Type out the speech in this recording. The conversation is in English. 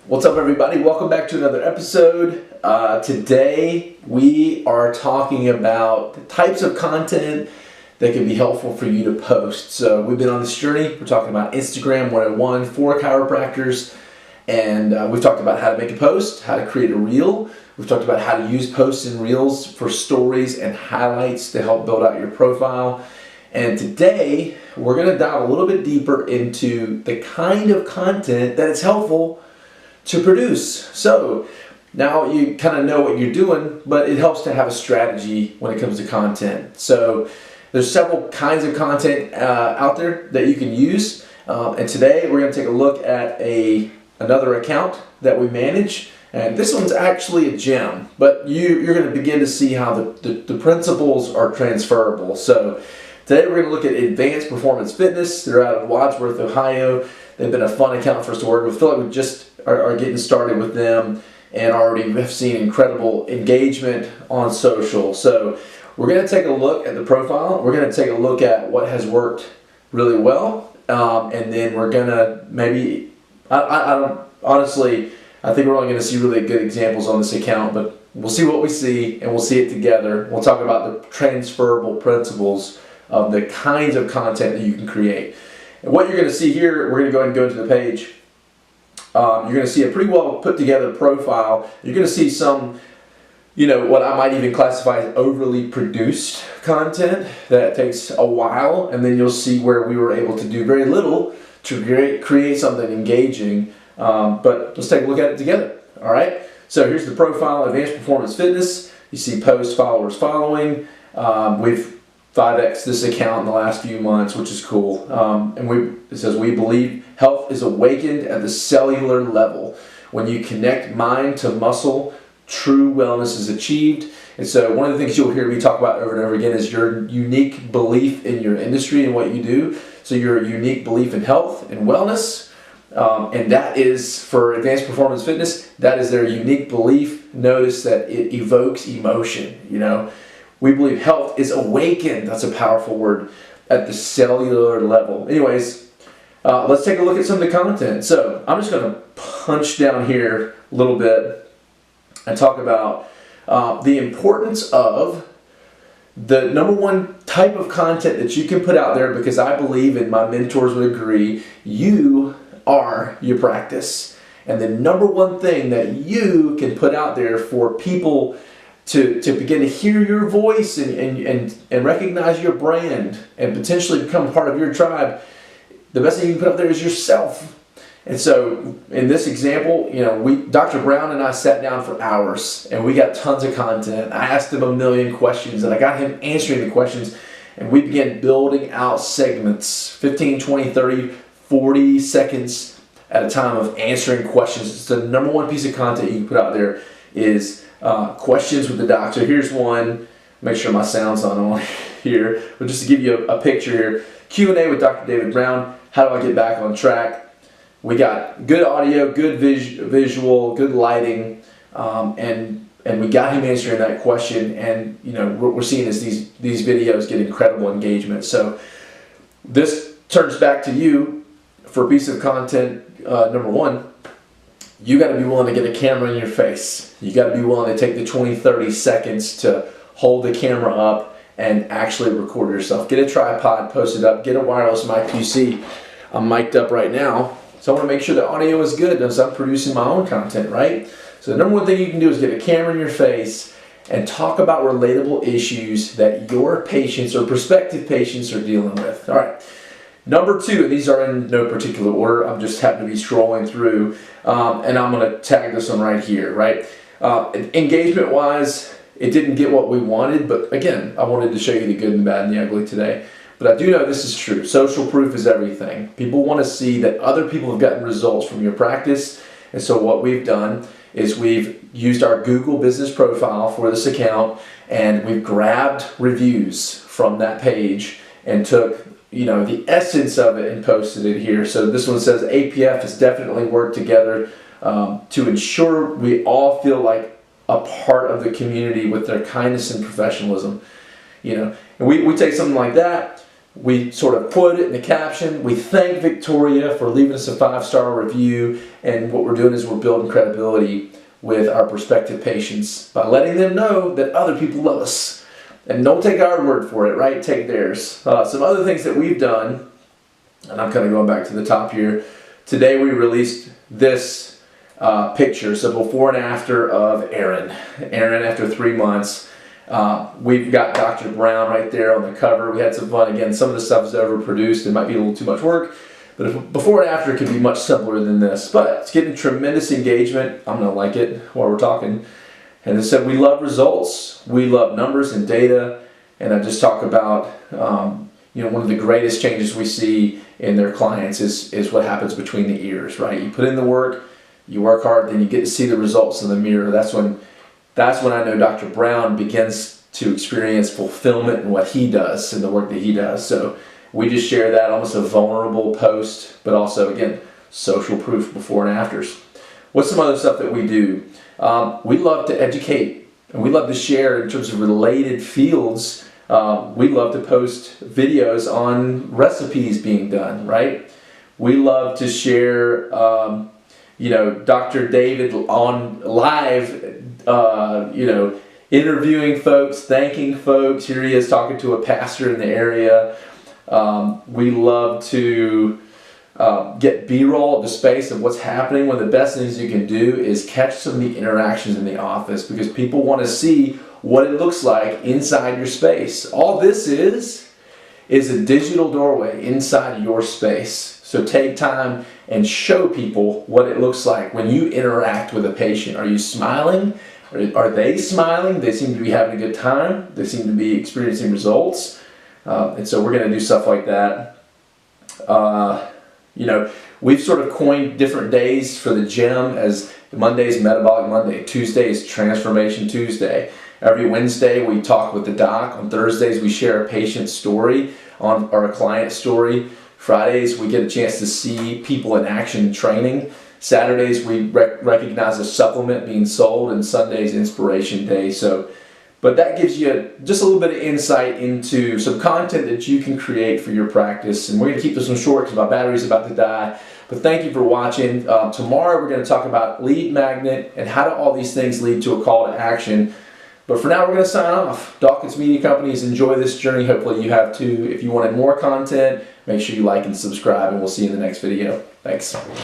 What's up, everybody? Welcome back to another episode. Today we are talking about the types of content that can be helpful for you to post. So we've been on this journey. We're talking about Instagram 101 for chiropractors, and we've talked about how to make a post, how to create a reel. We've talked about how to use posts and reels for stories and highlights to help build out your profile. And today we're going to dive a little bit deeper into the kind of content that is helpful to produce. So now you kind of know what you're doing, but it helps to have a strategy when it comes to content. So there's several kinds of content out there that you can use, and today we're going to take a look at another account that we manage, and this one's actually a gem, but you're going to begin to see how the principles are transferable. So today we're going to look at Advanced Performance Fitness. They're out of Wadsworth, Ohio. They've been a fun account for us to work with. I feel like we just are getting started with them and already have seen incredible engagement on social. So we're going to take a look at the profile. We're going to take a look at what has worked really well, and then we're going to maybe, I don't, honestly, I think we're only going to see really good examples on this account, but we'll see what we see and we'll see it together. We'll talk about the transferable principles of the kinds of content that you can create. And what you're going to see here, we're going to go ahead and go to the page. You're going to see a pretty well put together profile. You're going to see some, what I might even classify as overly produced content that takes a while, and then you'll see where we were able to do very little to create something engaging. But let's take a look at it together. All right. So here's the profile: Advanced Performance Fitness. You see post, followers, following. We've 5x this account in the last few months, which is cool. It says, we believe health is awakened at the cellular level. When you connect mind to muscle, true wellness is achieved. And so one of the things you'll hear me talk about over and over again is your unique belief in your industry and what you do. So your unique belief in health and wellness. And that is, for Advanced Performance Fitness, that is their unique belief. Notice that it evokes emotion, We believe health is awakened. That's a powerful word, at the cellular level. Anyways, let's take a look at some of the content. So I'm just going to punch down here a little bit and talk about the importance of the number one type of content that you can put out there, because I believe, and my mentors would agree, you are your practice. And the number one thing that you can put out there for people to begin to hear your voice and recognize your brand and potentially become part of your tribe, the best thing you can put out there is yourself. And so in this example, Dr. Brown and I sat down for hours and we got tons of content. I asked him a million questions and I got him answering the questions, and we began building out segments, 15, 20, 30, 40 seconds at a time of answering questions. It's the number one piece of content you can put out there is questions with the doc. So here's one. Make sure my sound's not on here, but just to give you a picture here: Q&A with Dr. David Brown. How do I get back on track? We got good audio, good visual, good lighting, and we got him answering that question. And what we're seeing is these videos get incredible engagement. So this turns back to you for a piece of content. Number one, you got to be willing to get a camera in your face. You got to be willing to take the 20, 30 seconds to hold the camera up and actually record yourself. Get a tripod, post it up, get a wireless mic. You see I'm mic'd up right now, so I want to make sure the audio is good as I'm producing my own content, right? So the number one thing you can do is get a camera in your face and talk about relatable issues that your patients or prospective patients are dealing with. All right. Number two, and these are in no particular order, I'm just happen to be scrolling through, and I'm going to tag this one right here, right? Engagement-wise, it didn't get what we wanted, but again, I wanted to show you the good and the bad and the ugly today. But I do know this is true. Social proof is everything. People want to see that other people have gotten results from your practice, and so what we've done is we've used our Google business profile for this account, and we've grabbed reviews from that page and took the essence of it and posted it here. So this one says APF has definitely worked together to ensure we all feel like a part of the community with their kindness and professionalism. And we take something like that, We sort of quote it in the caption. We thank Victoria for leaving us a 5-star review, and what we're doing is we're building credibility with our prospective patients by letting them know that other people love us. And don't take our word for it, right? Take theirs. Some other things that we've done, and I'm kind of going back to the top here. Today we released this picture, so before and after of Aaron. Aaron after 3 months. We've got Dr. Brown right there on the cover. We had some fun. Again, some of the stuff is overproduced. It might be a little too much work, but before and after can be much simpler than this. But it's getting tremendous engagement. I'm going to like it while we're talking. And as I said, we love results. We love numbers and data. And I just talk about, one of the greatest changes we see in their clients is what happens between the ears, right? You put in the work, you work hard, then you get to see the results in the mirror. That's when I know Dr. Brown begins to experience fulfillment in what he does and the work that he does. So we just share that, almost a vulnerable post, but also, again, social proof before and afters. What's some other stuff that we do? We love to educate, and we love to share in terms of related fields. We love to post videos on recipes being done, right? We love to share, Dr. David on live, interviewing folks, thanking folks. Here he is talking to a pastor in the area. We love to get B-roll of the space of what's happening. One of the best things you can do is catch some of the interactions in the office, because people want to see what it looks like inside your space. All this is a digital doorway inside your space. So take time and show people what it looks like when you interact with a patient. Are you smiling? Are they smiling? They seem to be having a good time. They seem to be experiencing results. And so we're going to do stuff like that. We've sort of coined different days for the gym, as Monday is Metabolic Monday, Tuesday is Transformation Tuesday. Every Wednesday we talk with the doc. On Thursdays we share a patient story or a client story. Fridays we get a chance to see people in action training. Saturdays we recognize a supplement being sold, and Sunday's Inspiration Day. But that gives you just a little bit of insight into some content that you can create for your practice. And we're going to keep this one short because my battery's about to die. But thank you for watching. Tomorrow we're going to talk about lead magnet and how do all these things lead to a call to action. But for now, we're going to sign off. Dawkins Media Companies, enjoy this journey. Hopefully you have too. If you wanted more content, make sure you like and subscribe, and we'll see you in the next video. Thanks.